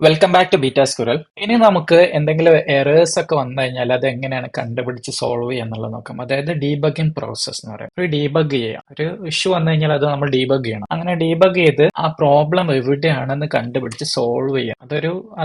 Welcome back to Beta Squirrel. ഇനി നമുക്ക് എന്തെങ്കിലും എറേഴ്സ് ഒക്കെ വന്നു കഴിഞ്ഞാൽ അത് എങ്ങനെയാണ് കണ്ടുപിടിച്ച് സോൾവ് ചെയ്യുക എന്നുള്ളത് നോക്കാം. അതായത് ഡീബഗിങ് പ്രോസസ് എന്ന് പറയും. ഒരു ഡീബഗ് ചെയ്യാം. ഒരു ഇഷ്യൂ വന്നു കഴിഞ്ഞാൽ അത് നമ്മൾ ഡീബഗ് ചെയ്യണം. അങ്ങനെ ഡീബഗ് ചെയ്ത് ആ പ്രോബ്ലം എവിടെയാണെന്ന് കണ്ടുപിടിച്ച് സോൾവ് ചെയ്യാം.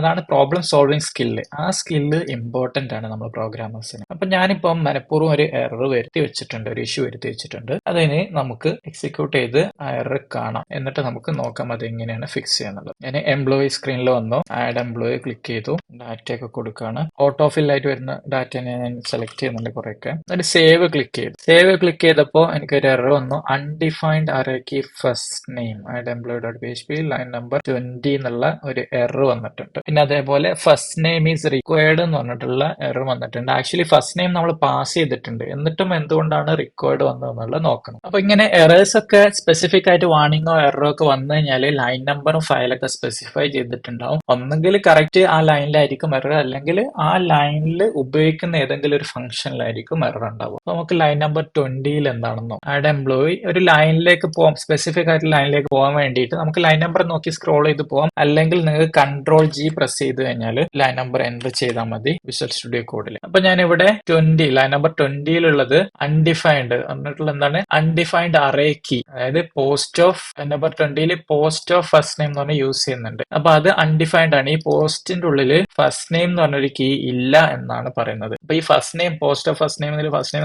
അതാണ് പ്രോബ്ലം സോൾവിങ് സ്കില്ല്. ആ സ്കില്ല് ഇമ്പോർട്ടന്റ് ആണ് നമ്മൾ പ്രോഗ്രാമേഴ്സിന്. അപ്പൊ ഞാനിപ്പം മനഃപൂർവ്വം ഒരു എറർ വരുത്തി വെച്ചിട്ടുണ്ട്, ഒരു ഇഷ്യൂ വരുത്തി വെച്ചിട്ടുണ്ട്. അതിന് നമുക്ക് എക്സിക്യൂട്ട് ചെയ്ത് ആ എറർ കാണാം. എന്നിട്ട് നമുക്ക് നോക്കാം അത് എങ്ങനെയാണ് ഫിക്സ് ചെയ്യുന്നത്. ഞാൻ എംപ്ലോയി സ്ക്രീനിൽ വന്നു, ആഡ് എംപ്ലോയി ക്ലിക്ക് ചെയ്തു, ഡാറ്റ ഒക്കെ കൊടുക്കുകയാണ്. ഓട്ടോ ഫിൽ ആയിട്ട് വരുന്ന ഡാറ്റ ഞാൻ സെലക്ട് ചെയ്യുന്നുണ്ട് കുറെയൊക്കെ. എന്നിട്ട് സേവ് ക്ലിക്ക് ചെയ്തു. സേവ് ക്ലിക്ക് ചെയ്തപ്പോൾ എനിക്കൊരു എറർ വന്നു, undefined array key first name add employee dot PHP line number 20 എന്നുള്ള ഒരു എറർ വന്നിട്ടുണ്ട്. പിന്നെ അതേപോലെ ഫസ്റ്റ് നെയിം ഈസ് റിക്വയർഡ് എന്ന് പറഞ്ഞിട്ടുള്ള എറർ വന്നിട്ടുണ്ട്. ആക്ച്വലി ഫസ്റ്റ് നെയിം നമ്മൾ പാസ് ചെയ്തിട്ടുണ്ട്, എന്നിട്ടും എന്തുകൊണ്ടാണ് റിക്വയർഡ് വന്നതെന്നുള്ളത് നോക്കണം. അപ്പൊ ഇങ്ങനെ എറേഴ്സ് ഒക്കെ സ്പെസിഫിക് ആയിട്ട് വാർണിംഗോ എററോ ഒക്കെ വന്നു കഴിഞ്ഞാൽ ലൈൻ നമ്പറും ഫയലൊക്കെ സ്പെസിഫൈ ചെയ്തിട്ടുണ്ടാവും. ഒന്നെങ്കിൽ കറക്റ്റ് ആ ലൈനിലായിരിക്കും എറർ, അല്ലെങ്കിൽ ആ ലൈനിൽ ഉപയോഗിക്കുന്ന ഏതെങ്കിലും ഒരു ഫംഗ്ഷനിലായിരിക്കും എറർ ഉണ്ടാവും. അപ്പൊ നമുക്ക് ലൈൻ നമ്പർ 20 എന്താണെന്നോ ആഡ് എംപ്ലോയി ഒരു ലൈനിലേക്ക് പോകാം, സ്പെസിഫിക് ആയിട്ട് ലൈനിലേക്ക് പോകാൻ വേണ്ടിയിട്ട് നമുക്ക് ലൈൻ നമ്പർ നോക്കി സ്ക്രോൾ ചെയ്ത് പോകാം. അല്ലെങ്കിൽ നിങ്ങൾക്ക് Ctrl+G പ്രസ് ചെയ്ത് കഴിഞ്ഞാൽ ലൈൻ നമ്പർ എൻ്റർ ചെയ്താൽ മതി വിഷ്വൽ സ്റ്റുഡിയോ കോഡിൽ. അപ്പൊ ഞാൻ ഇവിടെ ലൈൻ നമ്പർ 20 അൺഡിഫൈൻഡ് എന്നിട്ടുള്ള എന്താണ് അൺഡിഫൈൻഡ് അറേ കീ, അതായത് post of number 20 post of first name എന്ന് പറഞ്ഞാൽ യൂസ് ചെയ്യുന്നുണ്ട്. അപ്പൊ അത് അൺഡിഫൈൻഡ് ആണ്. ഈ പോസ്റ്റിന്റെ ഉള്ളിൽ ഫസ്റ്റ് നെയിം എന്ന് പറഞ്ഞൊരു കീ ഇല്ല എന്നാണ് പറയുന്നത്. അപ്പൊ ഈ first name post of first name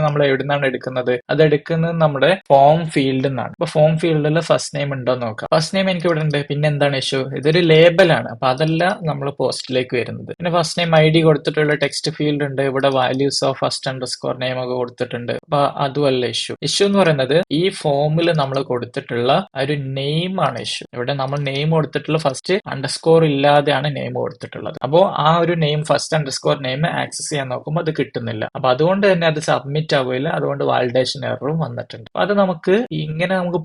നമ്മൾ എവിടെ നിന്നാണ് എടുക്കുന്നത്? അത് എടുക്കുന്നത് നമ്മുടെ ഫോം ഫീൽഡിൽ നിന്നാണ്. അപ്പൊ ഫോം ഫീൽഡിൽ ഫസ്റ്റ് നെയിം ഉണ്ടോ എന്ന് നോക്കാം. ഫസ്റ്റ് നെയിം എനിക്ക് ഇവിടെ ഉണ്ട്. പിന്നെ എന്താണ് ഇഷ്യൂ? ഇതൊരു ലേബൽ ആണ്. അപ്പൊ അതല്ല നമ്മൾ പോസ്റ്റിലേക്ക് വരുന്നത്. പിന്നെ ഫസ്റ്റ് നെയിം ID കൊടുത്തിട്ടുള്ള ടെക്സ്റ്റ് ഫീൽഡ് ഉണ്ട്. ഇവിടെ values of first underscore name ഒക്കെ കൊടുത്തിട്ടുണ്ട്. അപ്പൊ അതുമല്ല ഇഷ്യൂ. ഇഷ്യൂ എന്ന് പറയുന്നത് ഈ ഫോമിൽ നമ്മൾ കൊടുത്തിട്ടുള്ള ഒരു നെയിം ആണ് ഇഷ്യൂ. ഇവിടെ നമ്മൾ നെയിം കൊടുത്തിട്ടുള്ള ഫസ്റ്റ് അണ്ടർസ്കോർ ഇല്ലാതെയാണ് നെയിം കൊടുത്തിട്ടുള്ളത്. അപ്പോൾ ആ ഒരു name first underscore name access ചെയ്യാൻ നോക്കുമ്പോൾ അത് കിട്ടുന്നില്ല. അപ്പൊ അതുകൊണ്ട് തന്നെ അത് സബ്മിറ്റ് ആവില്ല. അതുകൊണ്ട് വാലിഡേഷൻ എററും വന്നിട്ടുണ്ട്. അപ്പൊ അത് നമുക്ക്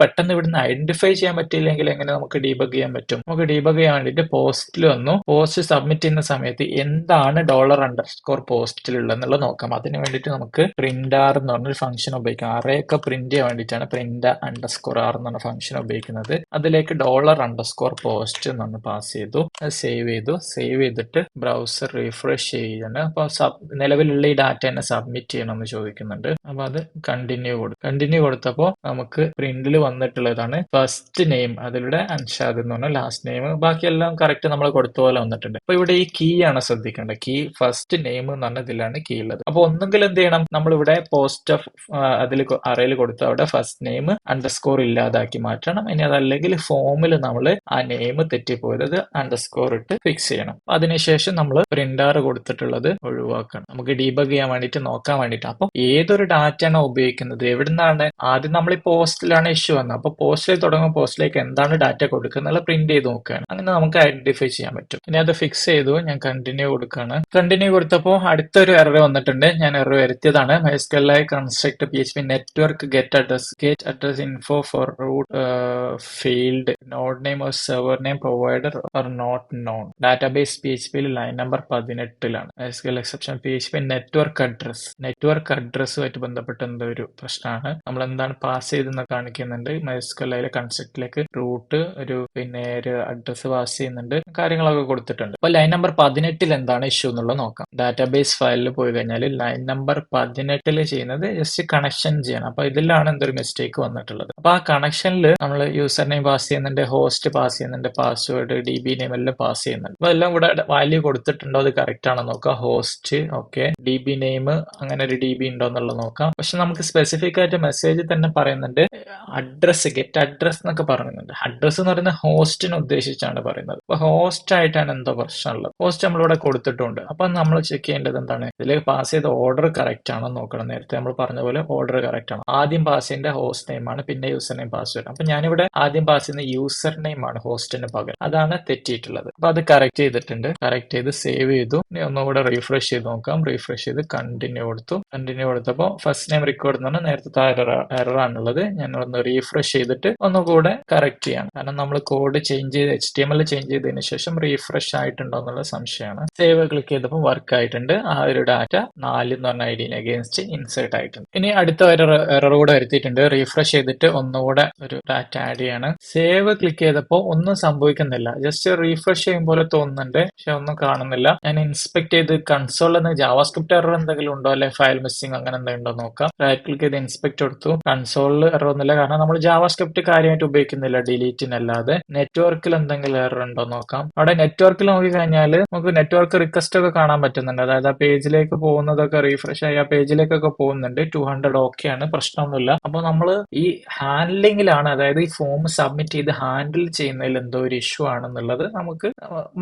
പെട്ടെന്ന് ഇവിടുന്ന് ഐഡന്റിഫൈ ചെയ്യാൻ പറ്റിയില്ലെങ്കിൽ എങ്ങനെ നമുക്ക് ഡീബഗ് ചെയ്യാൻ പറ്റും? നമുക്ക് ഡീബഗ് ചെയ്യാൻ വേണ്ടിയിട്ട് പോസ്റ്റിൽ വന്നു, പോസ്റ്റ് സബ്മിറ്റ് ചെയ്യുന്ന സമയത്ത് എന്താണ് $_പോസ്റ്റിലുള്ളത് എന്നുള്ളത് നോക്കാം. അതിന് വേണ്ടിയിട്ട് നമുക്ക് പ്രിന്റാർ എന്ന് പറഞ്ഞൊരു ഫംഗ്ഷൻ ഉപയോഗിക്കാം. അറേ ഒക്കെ പ്രിന്റ് ചെയ്യാൻ വേണ്ടിയിട്ടാണ് print_r എന്ന് പറഞ്ഞ ഫംഗ്ഷൻ ഉപയോഗിക്കുന്നത്. അതിലേക്ക് $_പോസ്റ്റ് എന്ന് പറഞ്ഞ് പാസ് ചെയ്തു, അത് സേവ് ചെയ്തു. സേവ് ചെയ്തിട്ട് ബ്രൗസർ റീഫ്രഷ് ചെയ്യാണ്. അപ്പൊ നിലവിലുള്ള ഈ ഡാറ്റ തന്നെ സബ്മിറ്റ് ചെയ്യണം എന്ന് ചോദിക്കുന്നുണ്ട്. അപ്പൊ അത് കണ്ടിന്യൂ കൊടുത്തപ്പോൾ നമുക്ക് പ്രിന്റിൽ വന്നിട്ടുള്ളതാണ് ഫസ്റ്റ് നെയിം, അതിലൂടെ അൻഷാദ് എന്ന് പറഞ്ഞ ലാസ്റ്റ് നെയിം, ബാക്കിയെല്ലാം കറക്റ്റ് നമ്മൾ കൊടുത്ത പോലെ വന്നിട്ടുണ്ട്. അപ്പൊ ഇവിടെ ഈ കീ ആണ് ശ്രദ്ധിക്കേണ്ടത്. കീ ഫസ്റ്റ് നെയിം എന്ന് പറഞ്ഞ ഇതിലാണ് കീ ഉള്ളത്. അപ്പൊ ഒന്നെങ്കിൽ എന്ത് ചെയ്യണം, നമ്മളിവിടെ പോസ്റ്റ് ഓഫ് അതിൽ അറയിൽ കൊടുത്ത അവിടെ ഫസ്റ്റ് നെയിം അണ്ടർസ്കോർ ഇല്ലാതാക്കി മാറ്റണം. ഇനി അതല്ലെങ്കിൽ ഫോമിൽ നമ്മൾ ആ നെയിം തെറ്റിപ്പോയത് അണ്ടർസ്കോർ ഇട്ട് ഫിക്സ് ചെയ്യണം. അതിനുശേഷം നമ്മൾ പ്രിന്റർ കൊടുത്തിട്ടുള്ളത് ഒഴിവാക്കണം. നമുക്ക് ഡീബഗ് ചെയ്യാൻ വേണ്ടിയിട്ട് നോക്കാൻ വേണ്ടിയിട്ട്. അപ്പൊ ഏതൊരു ഡാറ്റയാണോ ഉപയോഗിക്കുന്നത്, എവിടുന്നാണ് ആദ്യം നമ്മൾ ഈ പോസ്റ്റിലാണ് ഇഷ്യൂ വന്നത്. അപ്പൊ പോസ്റ്റിൽ തുടങ്ങുമ്പോൾ പോസ്റ്റിലേക്ക് എന്താണ് ഡാറ്റ കൊടുക്കുന്നത് പ്രിന്റ് ചെയ്ത് നോക്കുകയാണ്. അങ്ങനെ നമുക്ക് ഐഡന്റിഫൈ ചെയ്യാൻ പറ്റും. ഇനി അത് ഫിക്സ് ചെയ്തു. ഞാൻ കണ്ടിന്യൂ കൊടുക്കുകയാണ്. കണ്ടിന്യൂ കൊടുത്തപ്പോൾ അടുത്തൊരു എറർ വന്നിട്ടുണ്ട്. ഞാൻ എറർ വരുത്തിയതാണ്. MySQL construct PHP network get address info for root field node name or server name provider or not known. Database PHP line number 18 MySQL exception PHP network അഡ്രസ്സുമായിട്ട് ബന്ധപ്പെട്ട എന്തോ ഒരു പ്രശ്നമാണ്. നമ്മൾ എന്താണ് പാസ് ചെയ്തെന്ന് കാണിക്കുന്നുണ്ട്. MySQL കൺസ്ട്രക്റ്റിലേക്ക് റൂട്ട് ഒരു അഡ്രസ് പാസ് ചെയ്യുന്നുണ്ട്, കാര്യങ്ങളൊക്കെ കൊടുത്തിട്ടുണ്ട്. അപ്പൊ ലൈൻ നമ്പർ 18 എന്താണ് ഇഷ്യൂ എന്നുള്ളത് നോക്കാം. ഡാറ്റാബേസ് ഫയലിൽ പോയി കഴിഞ്ഞാൽ ലൈൻ നമ്പർ 18 ചെയ്യുന്നത് ജസ്റ്റ് കണക്ഷൻ ചെയ്യണം. അപ്പൊ ഇതിലാണ് എന്തൊരു മിസ്റ്റേക്ക് വന്നിട്ടുള്ളത്. അപ്പൊ ആ കണക്ഷനിൽ നമ്മൾ യൂസർ നെയിം പാസ് ചെയ്യുന്നുണ്ട്, ഹോസ്റ്റ് പാസ് ചെയ്യുന്നുണ്ട്, പാസ്വേഡ് DB നെയിം എല്ലാം പാസ് ചെയ്യുന്നുണ്ട്. അപ്പൊ എല്ലാം കൂടെ വാല്യൂ കൊടുത്തിട്ടുണ്ടോ, അത് കറക്റ്റ് ആണോ നോക്കാം. ഹോസ്റ്റ് ഓക്കെ, DB നെയിം അങ്ങനെ ഒരു DB ഉണ്ടോ എന്നുള്ളത് നോക്കാം. പക്ഷെ നമുക്ക് സ്പെസിഫിക് ആയിട്ട് മെസ്സേജ് തന്നെ പറയുന്നുണ്ട് അഡ്രസ് ഗെറ്റ് അഡ്രസ് എന്നൊക്കെ പറയുന്നുണ്ട്. അഡ്രസ് എന്ന് പറയുന്നത് ഹോസ്റ്റിനെ ഉദ്ദേശിച്ചാണ് പറയുന്നത്. അപ്പൊ ഹോസ്റ്റ് ആയിട്ടാണ് എന്തോ പ്രശ്നമുള്ളത്. ഹോസ്റ്റ് നമ്മളിവിടെ കൊടുത്തിട്ടുണ്ട്. അപ്പൊ നമ്മൾ ചെക്ക് ചെയ്യേണ്ടത് എന്താണ്, ഇതിൽ പാസ് ചെയ്ത ഓർഡർ കറക്റ്റ് ആണോ നോക്കണം. നേരത്തെ നമ്മൾ പറഞ്ഞ പോലെ ഓർഡർ കറക്റ്റ് ആണ്. ആദ്യം പാസ് ചെയ്യേണ്ട ഹോസ്റ്റ് നെയിം ആണ്, പിന്നെ യൂസർ നെയിം പാസ്വേഡ്. അപ്പൊ ഞാനിവിടെ ആദ്യം പാസ് ചെയ്യുന്ന യൂസർ നെയിം ആണ് ഹോസ്റ്റിന് പകരം, അതാണ് തെറ്റിയിട്ടുള്ളത്. അപ്പൊ അത് കറക്റ്റ് ചെയ്തിട്ടുണ്ട്. കറക്റ്റ് ചെയ്ത് സേവ് ചെയ്തു. ഇനി ഒന്നുകൂടെ റീഫ്രഷ് ചെയ്ത് നോക്കാം. റീഫ്രഷ് ചെയ്ത് കണ്ടിന്യൂ കൊടുത്തപ്പോൾ ഫസ്റ്റ് നെയിം റിക്വയർഡ് എന്ന് പറഞ്ഞാൽ നേരത്തെ എറർ ആണുള്ളത്. ഞാൻ ഒന്ന് റീഫ്രഷ് ചെയ്തിട്ട് ഒന്നുകൂടെ കറക്റ്റ് ചെയ്യണം. കാരണം നമ്മൾ കോഡ് ചേഞ്ച് ചെയ്ത് HTML ചേഞ്ച് ചെയ്തതിനു ശേഷം റീഫ്രഷ് ആയിട്ടുണ്ടോ എന്നുള്ള സംശയമാണ്. സേവ് ക്ലിക്ക് ചെയ്തപ്പോൾ വർക്ക് ആയിട്ടുണ്ട്. ആ ഒരു ഡാറ്റ 4 എന്ന് പറഞ്ഞ ഐഡിന് അഗേൻസ്റ്റ് ഇൻസേർട്ട് ആയിട്ടുണ്ട്. ഇനി അടുത്ത ഒരു എറർ കൂടെ വരുത്തിയിട്ടുണ്ട്. റീഫ്രഷ് ചെയ്തിട്ട് ഒന്നുകൂടെ ഒരു ഡാറ്റ ആഡ് ചെയ്യാണ്. സേവ് ക്ലിക്ക് ചെയ്തപ്പോൾ ഒന്നും സംഭവിക്കുന്നില്ല. ജസ്റ്റ് റീഫ്രഷ് ചെയ്യും പോലെ തോന്നുന്നുണ്ട്, പക്ഷെ ഒന്നും കാണുന്നില്ല. ഞാൻ ഇൻസ്പെക്ട് ചെയ്ത് കൺസോൾ എന്ന് ജാവാസ്ക്രിപ്റ്റ് എറർ എന്തെങ്കിലും ഉണ്ടോ, അല്ലെ ഫയൽ മിസ്സിംഗ് അങ്ങനെ എന്തെങ്കിലും ഉണ്ടോ നോക്കാം. റൈറ്റ് ക്ലിക്ക് ചെയ്ത് ഇൻസ്പെക്ട് കൊടുത്തു. കൺസോളിൽ എറർ ഒന്നുമില്ല, കാരണം നമ്മൾ ജാവാസ്ക്രിപ്റ്റ് കാര്യമായിട്ട് ഉപയോഗിക്കുന്നില്ല ഡിലീറ്റിനല്ലാതെ. നെറ്റ്വർക്കിൽ എന്തെങ്കിലും എറർ ഉണ്ടോ നോക്കാം. അവിടെ നെറ്റ്വർക്കിൽ നോക്കി കഴിഞ്ഞാൽ നമുക്ക് നെറ്റ്വർക്ക് റിക്വസ്റ്റ് ഒക്കെ കാണാൻ പറ്റുന്നുണ്ട്. അതായത് ആ പേജിലേക്ക് പോകുന്നതൊക്കെ റീഫ്രഷ് ആയി ആ പേജിലേക്കൊക്കെ പോകുന്നുണ്ട്. 200 ഓക്കെ ആണ്, പ്രശ്നമൊന്നുമില്ല. അപ്പൊ നമ്മൾ ഈ ഹാൻഡ്ലിങ്ങിലാണ്, അതായത് ഈ ഫോം സബ്മിറ്റ് ചെയ്ത് ഹാൻഡിൽ ചെയ്യുന്നതിൽ എന്തോ ഒരു ഇഷ്യൂ ആണെന്നുള്ളത് നമുക്ക്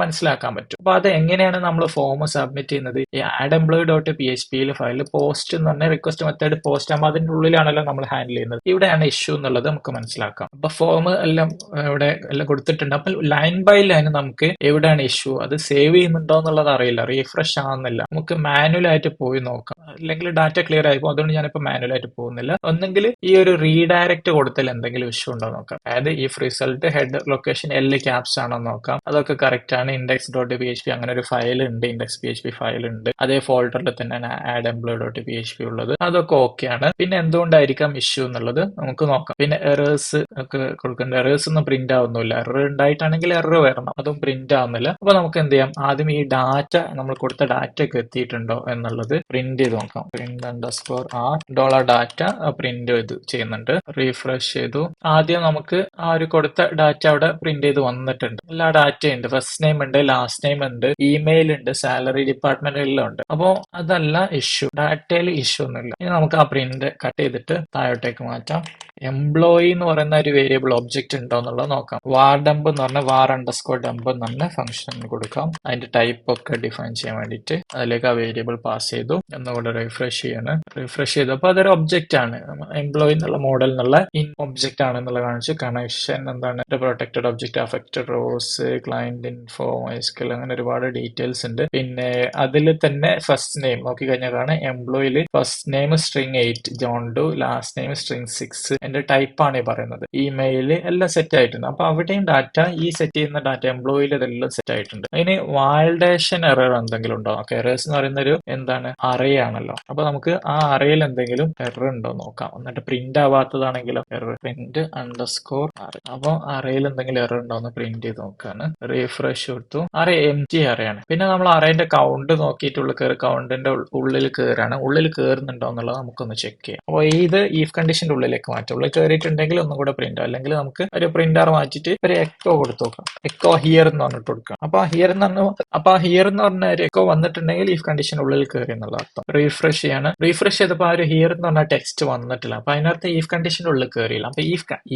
മനസ്സിലാക്കാൻ പറ്റും. അപ്പൊ അത് എങ്ങനെയാണ് നമ്മൾ ഫോം സബ്മിറ്റ് ചെയ്യുന്നത്? ഈ add employee dot P H പിയിൽ ഫയൽ പോസ്റ്റ് എന്ന് പറഞ്ഞ റിക്വസ്റ്റ് മെത്തേഡ് പോസ്റ്റ് ആകുമ്പോൾ അതിന്റെ ഉള്ളിലാണല്ലോ നമ്മൾ ഹാൻഡിൽ ചെയ്യുന്നത്. ഇവിടെയാണ് ഇഷ്യൂ എന്നുള്ളത് നമുക്ക് മനസ്സിലാക്കാം. അപ്പൊ ഫോം എല്ലാം ഇവിടെ എല്ലാം കൊടുത്തിട്ടുണ്ട്. അപ്പൊ ലൈൻ ബൈ ലൈൻ നമുക്ക് എവിടെയാണ് ഇഷ്യൂ, അത് സേവ് ചെയ്യുന്നുണ്ടോ എന്നുള്ളത് അറിയില്ല, റീഫ്രഷ് ആവുന്നില്ല. നമുക്ക് മാനുവൽ ആയിട്ട് പോയി നോക്കാം, അല്ലെങ്കിൽ ഡാറ്റ ക്ലിയർ ആയി പോകും. അതുകൊണ്ട് ഞാനിപ്പോ മാനുവൽ ആയിട്ട് പോകുന്നില്ല. ഒന്നെങ്കിൽ ഈ ഒരു റീഡയറക്ട് കൊടുത്താൽ എന്തെങ്കിലും ഇഷ്യൂ ഉണ്ടോ നോക്കാം. അതായത് if result head location L caps ആണോ നോക്കാം. അതൊക്കെ കറക്റ്റ് ആണ്. Index dot P H P അങ്ങനെ ഒരു ഫയൽ ഉണ്ട്, index P H P file ഉണ്ട്. അതേ ഫോൾഡറിൽ തന്നെയാണ് add employee dot P H P ഉള്ളത്. അതൊക്കെ ഓക്കെ ആണ്. പിന്നെ എന്തുകൊണ്ടായിരിക്കാം ഇഷ്യൂ എന്നുള്ളത് നമുക്ക് നോക്കാം. പിന്നെ എറേഴ്സ് ഒക്കെ കൊടുക്കേണ്ട. എറേഴ്സ് ഒന്നും പ്രിന്റ് ആവുന്നില്ല. എറർ ഉണ്ടായിട്ടാണെങ്കിൽ എറർ വരണം, അതും പ്രിന്റ് ആവുന്നില്ല. അപ്പൊ നമുക്ക് എന്ത് ചെയ്യാം, ആദ്യം ഈ ഡാറ്റ നമ്മൾ കൊടുത്ത ഡാറ്റ ഒക്കെ എത്തിയിട്ടുണ്ടോ എന്നുള്ളത് പ്രിന്റ് ചെയ്ത് നോക്കാം. Print underscore r dollar data print ചെയ്ത് ചെയ്യുന്നുണ്ട്. റീഫ്രഷ് ചെയ്തു. ആദ്യം നമുക്ക് ആ ഒരു കൊടുത്ത ഡാറ്റ അവിടെ പ്രിന്റ് ചെയ്ത് വന്നിട്ടുണ്ട്. എല്ലാ ഡാറ്റയും ഉണ്ട്. ഫസ്റ്റ് നെയിം ഉണ്ട്, ലാസ്റ്റ് നെയിം ഉണ്ട്, ഇമെയിൽ ഉണ്ട്, സാലറി ഡിപ്പാർട്ട്മെന്റ് എല്ലാം ഉണ്ട്. അപ്പോ അതല്ല ഇഷ്യൂ, ഡാറ്റയിൽ ഇഷ്യൂ ഒന്നുമില്ല. ഇനി നമുക്ക് ആ പ്രിന്റ് കട്ട് ചെയ്തിട്ട് താഴോട്ടേക്ക് മാറ്റാം. എംപ്ലോയി എന്ന് പറയുന്ന ഒരു വേരിയബിൾ ഒബ്ജക്റ്റ് ഉണ്ടോ എന്നുള്ളത് നോക്കാം. വാർ ഡംപ് എന്ന് പറഞ്ഞ വാർ അണ്ടർസ്കോർ ഡംപ് എന്ന് പറഞ്ഞ ഫംഗ്ഷൻ കൊടുക്കാം. അതിന്റെ ടൈപ്പ് ഒക്കെ ഡിഫൈൻ ചെയ്യാൻ വേണ്ടിയിട്ട് അതിലേക്ക് ആ വേരിയബിൾ പാസ് ചെയ്തു. ഒന്നുകൂടെ റിഫ്രഷ് ചെയ്യാണ്. റിഫ്രഷ് ചെയ്തപ്പോൾ അതൊരു ഒബ്ജക്റ്റ് ആണ്. എംപ്ലോയി എന്നുള്ള മോഡൽ എന്നുള്ള ഇൻ ഒബ്ജക്റ്റ് ആണെന്നുള്ള കാണിച്ചു. കണക്ഷൻ എന്താണ്, protected object, affected rows, client info, MySQL, അങ്ങനെ ഒരുപാട് ഡീറ്റെയിൽസ് ഉണ്ട്. പിന്നെ അതിൽ തന്നെ ഫസ്റ്റ് നെയിം നോക്കി കഴിഞ്ഞാൽ കാണാം. എംപ്ലോയിൽ first name string 8 John Doe, last name string 6. എന്റെ ടൈപ്പ് ആണ് ഈ പറയുന്നത്. ഇമെയിൽ എല്ലാം സെറ്റ് ആയിട്ടുണ്ട്. അപ്പൊ അവിടെയും ഡാറ്റ, ഈ സെറ്റ് ചെയ്യുന്ന ഡാറ്റ എംപ്ലോയിൽ ഇതെല്ലാം സെറ്റ് ആയിട്ടുണ്ട്. ഇനി വാലിഡേഷൻ എറർ എന്തെങ്കിലും ഉണ്ടോ? എറേഴ്സ് എന്ന് പറയുന്ന ഒരു എന്താണ്, അറേ ആണല്ലോ. അപ്പൊ നമുക്ക് ആ അറേയിൽ എന്തെങ്കിലും എറർ ഉണ്ടോ നോക്കാം. എന്നിട്ട് പ്രിന്റ് ആവാത്തതാണെങ്കിലോ എറർ, പ്രിന്റ് അണ്ടർസ്കോർ അറേ. അപ്പൊ അറേയിൽ എന്തെങ്കിലും എറർ ഉണ്ടോ എന്ന് പ്രിന്റ് ചെയ്ത് നോക്കാണ്. റീഫ്രഷ് കൊടുത്തു. അറേ എം ടി അറേയാണ്. പിന്നെ നമ്മൾ അറേന്റെ കൗണ്ട് നോക്കിയിട്ടുള്ള കയറി, കൗണ്ടിന്റെ ഉള്ളിൽ കയറാണ്. ഉള്ളിൽ കയറുന്നുണ്ടോ എന്നുള്ളത് നമുക്കൊന്ന് ചെക്ക് ചെയ്യാം. അപ്പോൾ ഇത് ഈഫ് കണ്ടീഷന്റെ ഉള്ളിലേക്ക് മാറ്റും. ഉള്ളിൽ കയറിയിട്ടുണ്ടെങ്കിൽ ഒന്നും കൂടെ പ്രിന്റ്, അല്ലെങ്കിൽ നമുക്ക് ഒരു പ്രിന്റർ മാറ്റിയിട്ട് ഒരു എക്കോ കൊടുത്തു നോക്കാം. എക്കോ ഹിയർ എന്ന് പറഞ്ഞിട്ട് കൊടുക്കാം. അപ്പൊ ഹിയർ എന്ന് പറഞ്ഞ ഒരു എക്കോ വന്നിട്ടുണ്ടെങ്കിൽ ഈഫ് കണ്ടീഷൻ ഉള്ളിൽ കയറി എന്നുള്ള അർത്ഥം. റീഫ്രഷ് ചെയ്യാണ്. റീഫ്രഷ് ചെയ്തപ്പോൾ ആ ഒരു ഹിയർ എന്ന് പറഞ്ഞ ടെക്സ്റ്റ് വന്നിട്ടില്ല. അപ്പൊ അതിനകത്ത് ഈഫ് കണ്ടീഷന്റെ ഉള്ളിൽ കയറിയില്ല. അപ്പൊ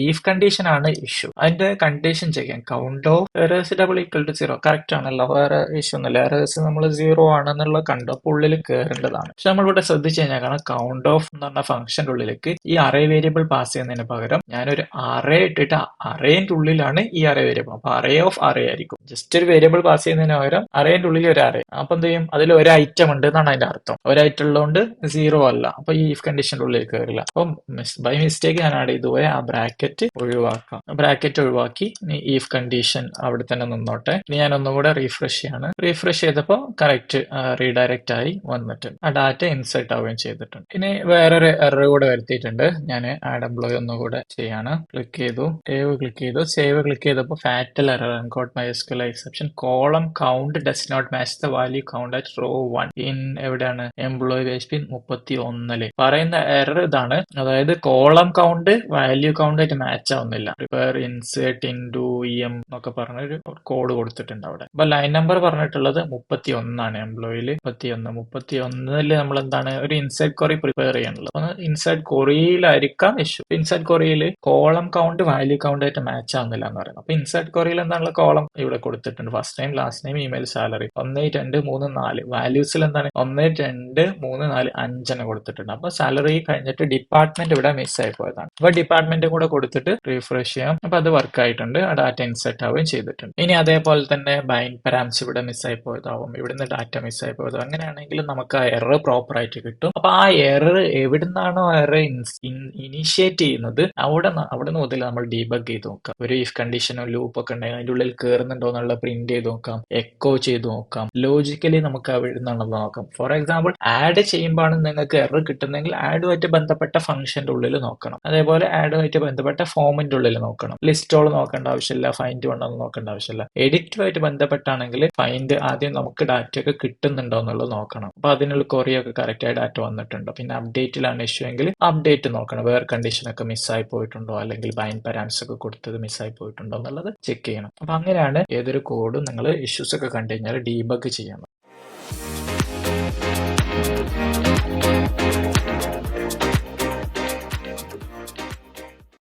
ഈഫ് കണ്ടീഷൻ ആണ് ഇഷ്യൂ. അതിന്റെ കണ്ടീഷൻ ചെയ്യാൻ count of errors double equal to 0 correct ആണല്ലോ, വേറെ ഇഷ്യൂ ഒന്നുമില്ല. എറേഴ്സ് നമ്മൾ 0 ആണെന്നുള്ളത് കണ്ടു. അപ്പൊ ഉള്ളിൽ കയറേണ്ടതാണ്. പക്ഷെ നമ്മളിവിടെ ശ്രദ്ധിച്ചു കഴിഞ്ഞാൽ കാരണം കൗണ്ട് ഓഫ് എന്ന് പറഞ്ഞ ഫംഗ്ഷന്റെ ഉള്ളിലേക്ക് ഈ അറേ വേരിയബിൾ പാസ് ചെയ്യുന്നതിന് പകരം ഞാനൊരു അറേ ഇട്ടിട്ട് അറേന്റെ ഉള്ളിലാണ് ഈ അറേ വേരിയബിൾ. അപ്പൊ അറേ ഓഫ് അറേ ആയിരിക്കും. ജസ്റ്റ് ഒരു വേരിയബിൾ പാസ് ചെയ്യുന്നതിന് പകരം അറേന്റെ ഉള്ളിൽ ഒരു അറേ. അപ്പൊ എന്ത് ചെയ്യും, അതിൽ ഒരു ഐറ്റം ഉണ്ട് എന്നാണ് അതിന്റെ അർത്ഥം. ഒരു ഐറ്റം ഉള്ളതുകൊണ്ട് 0 അല്ല. അപ്പൊ ഈ ഇഫ് കണ്ടീഷന്റെ ഉള്ളിൽ കയറില്ല. അപ്പം ബൈ മിസ്റ്റേക്ക് ഞാൻ ആഡ് ചെയ്തു പോയ ആ ബ്രാക്കറ്റ് ഒഴിവാക്കാം. ബ്രാക്കറ്റ് ഒഴിവാക്കി ഈഫ് കണ്ടീഷൻ അവിടെ തന്നെ നിന്നോട്ടെ. ഇനി ഞാൻ ഒന്നുകൂടെ റീഫ്രഷ് ചെയ്യാണ്. റീഫ്രഷ് ചെയ്തപ്പോൾ കറക്റ്റ് റീഡയറക്റ്റ് ആയി വന്നിട്ടുണ്ട്. ആ ഡാറ്റ ഇൻസേർട്ട് ആവുകയും ചെയ്തിട്ടുണ്ട്. ഇനി വേറൊരു എറർ കൂടെ വരുത്തിയിട്ടുണ്ട്. ഞാൻ ആഡ് എംപ്ലോയി ഒന്നുകൂടെ ചെയ്യാണ്. ക്ലിക്ക് ചെയ്തു, സേവ് ക്ലിക്ക് ചെയ്തപ്പോൾ fatal error, uncaught MySQL exception, column count does not match the value count at row 1 in എവിടെയാണ്, എംപ്ലോയി PHP 31 പറയുന്ന എറർ ഇതാണ്. അതായത് കോളം കൗണ്ട് വാല്യൂ കൗണ്ട് ആയിട്ട് മാച്ച് ആവുന്നില്ല. പ്രിപ്പയർ ഇൻസേർട്ട് ഇൻടു EM എന്നൊക്കെ പറഞ്ഞൊരു കോഡ് കൊടുത്തിട്ടുണ്ട് അവിടെ. അപ്പൊ ലൈൻ നമ്പർ പറഞ്ഞിട്ടുള്ളത് 31 ആണ്. എംപ്ലോയിൽ 31 നമ്മൾ എന്താണ് ഒരു ഇൻസേർട്ട് ക്വറി പ്രിപ്പയർ ചെയ്യാനുള്ളത്. ഇൻസേർട്ട് ക്വറിയിലായിരിക്കാം ഇഷ്യൂ. ഇൻസേർട്ട് ക്വറിയിൽ കോളം കൗണ്ട് വാല്യൂ കൗണ്ട് ആയിട്ട് മാച്ച് ആവുന്നില്ല എന്ന് പറയുന്നത്. അപ്പൊ ഇൻസേർട്ട് ക്വറിയിൽ എന്താണുള്ള കോളം ഇവിടെ കൊടുത്തിട്ടുണ്ട്. First name, last name, email, salary 1 2 3 4. വാല്യൂസിൽ എന്താണ് 1 2 3 4 5 കൊടുത്തിട്ടുണ്ട്. അപ്പൊ സാലറി കഴിഞ്ഞിട്ട് ഡിപ്പാർട്ട്മെന്റ് ഇവിടെ മിസ് ആയി പോയതാണ്. അപ്പൊ ഡിപ്പാർട്ട്മെന്റ് കൂടെ കൊടുത്തിട്ട് റീഫ്രഷ് ചെയ്യാം. അപ്പൊ അത് വർക്ക് ആയിട്ടുണ്ട്. ആ ഡാറ്റ ഇൻസേർട്ട് ആവുകയും ചെയ്തിട്ടുണ്ട്. ഇനി അതേപോലെ തന്നെ ബൈൻഡ് പാരാംസ് ഇവിടെ മിസ് ആയി പോയതാവും, ഇവിടുന്ന് ഡാറ്റ മിസ് ആയി പോയതാവും. അങ്ങനെയാണെങ്കിൽ നമുക്ക് ആ എറർ പ്രോപ്പർ ആയിട്ട് കിട്ടും. അപ്പൊ ആ എറർ എവിടുന്നാണോ എറർ ഇനീഷ്യേറ്റ് ചെയ്യുന്നത് അവിടെ മുതൽ നമ്മൾ ഡീബഗ് ചെയ്ത് നോക്കാം. ഒരു ഇഫ് കണ്ടീഷനോ ലൂപ്പ് ഒക്കെ ഉണ്ടെങ്കിൽ അതിന്റെ ഉള്ളിൽ കയറുന്നുണ്ടോ എന്നുള്ള പ്രിന്റ് ചെയ്ത് നോക്കാം, എക്കോ ചെയ്ത് നോക്കാം, ലോജിക്കലി നമുക്ക് അവിടെ നിന്നുള്ളത് നോക്കാം. ഫോർ എക്സാമ്പിൾ ആഡ് ചെയ്യുമ്പോഴാണ് നിങ്ങൾക്ക് എറർ കിട്ടുന്നെങ്കിൽ ആഡുമായിട്ട് ബന്ധപ്പെട്ട ഫംഗ്ഷന്റെ ഉള്ളിൽ നോക്കണം. അതേപോലെ ആഡുമായിട്ട് ബന്ധപ്പെട്ട ഫോമിന്റെ ഉള്ളിൽ നോക്കണം. ലിസ്റ്റോൾ നോക്കേണ്ട ആവശ്യമില്ല, ഫൈൻഡ് വേണമെന്ന് നോക്കേണ്ട ആവശ്യമില്ല. എഡിറ്റുമായിട്ട് ബന്ധപ്പെട്ടാണെങ്കിൽ ഫൈൻഡ് ആദ്യം നമുക്ക് ഡാറ്റ ഒക്കെ കിട്ടുന്നുണ്ടോ എന്നുള്ളത് നോക്കണം. അപ്പൊ അതിനുള്ള കൊറിയ ഒക്കെ കറക്റ്റ് ആയി ഡാറ്റ വന്നിട്ടുണ്ടോ. പിന്നെ അപ്ഡേറ്റിലാണ് ഇഷ്യൂ എങ്കിൽ അപ്ഡേറ്റ് നോക്കണം. വേറെ കണ്ടീഷൻ ഒക്കെ മിസ്സായി പോയിട്ടുണ്ടോ, അല്ലെങ്കിൽ ബൈൻഡ് പാരാമീറ്റർസ് ഒക്കെ കൊടുത്തത് മിസ്സായി പോയിട്ടുണ്ടോ എന്നുള്ളത് ചെക്ക് ചെയ്യണം. അപ്പൊ അങ്ങനെയാണ് ഏതൊരു കോഡും നിങ്ങൾ ഇഷ്യൂസ് ഒക്കെ കണ്ടു കഴിഞ്ഞാൽ ഡീബഗ് ചെയ്യണം.